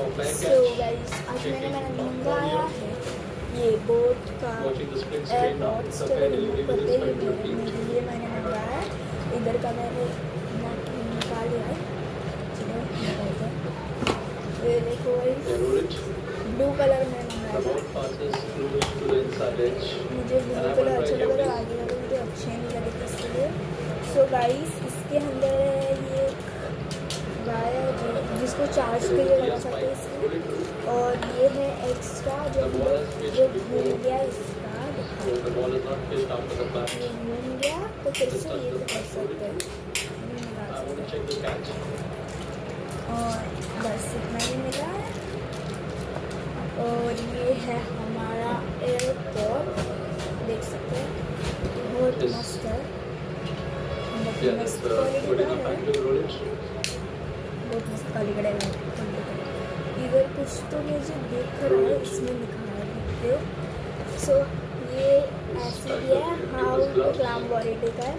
So guys आज मैंने मंगाया है ये बोट का एयरपॉड्स। चलो रिमूव करते ही मेरे लिए मैंने मंगाया है। इधर का मैंने निकाल लिया है। चलो निकालते हैं। ये देखो गाइस ब्लू कलर में मंगाया था। मुझे ब्लू कलर अच्छा लगा था, आगे वाले मुझे अच्छे नहीं लगे थे इसलिए। सो गाइस इसके अंदर ये गाय जिसको चार्ज के लिए लगा सकते हैं इसमें, और ये है एक्स्ट्रा जो घूम गया इसका ये घूम गया तो फिर से ये तो कर सकते हैं और बस इतना ही मिला है। और ये है हमारा एयरपॉड, देख सकते हैं बहुत मस्त है, मस्त क्वालिटी का है, बहुत मस्त क्वालिटी है। इधर कुछ तो मुझे देख रहा है इसमें लिखा है। सो ये ऐसे ही है, हाउ क्लाम क्वालिटी का है,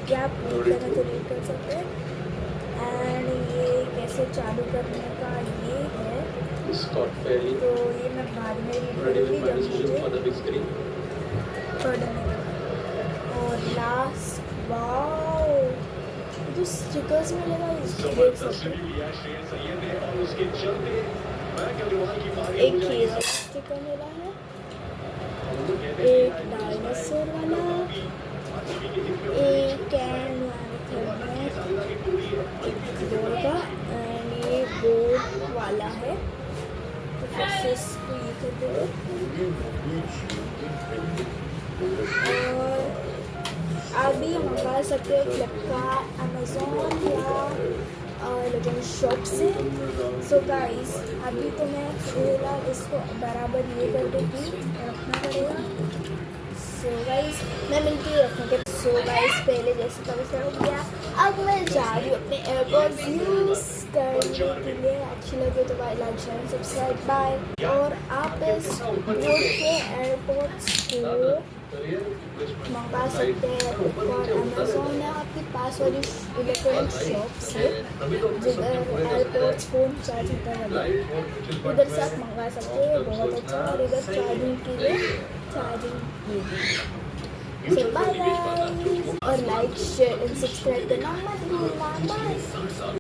क्या आप रीड करना तो रीड कर सकते हैं। एंड ये कैसे चालू करने का ये है, तो ये मैं बाद में रीड करूँगी जब मुझे पढ़ने का। और लास्ट वाओ जो स्टिकर्स मिलेगा देख सकते हैं। एक हीरो स्टिकर मिला है, एक डायनासोर वाला, एक कैन बोर्ड का, एंड ये बोर्ड वाला है। तो फिर से इसको ये कर देंगे। और आप भी मंगा सकते हो फ्लिपकार्ट, अमेज़ॉन या इलेक्ट्रॉनिक शॉप से। सो गाइस अभी तो मैं फिलहाल इसको बराबर ये कर देती रखना पड़ेगा। सो गाइस मैं मिलती हूँ रखने के। सो गाइस पहले जैसे का वैसा हो गया, अब मैं जा रही हूँ अपने एयरपॉड्स यूज़ करने के लिए। अच्छी लगे तो भाई लाइक शेयर सब्सक्राइब बाय। और आप इस बोट के एयरपॉड्स को मंगा सकते हैं फ्लिपकार्ट, अमेज़ॉन या आपके पास वाली इलेक्ट्रॉनिक शॉप से जिधर एयरपोर्ट्स फ़ोन चार्ज होता है उधर से आप मंगा सकते हैं। बहुत अच्छा, और इधर चार्जिंग के लिए चार्जिंग बाय। और लाइक शेयर एंड सब्सक्राइब करना मत भूलना। बाय।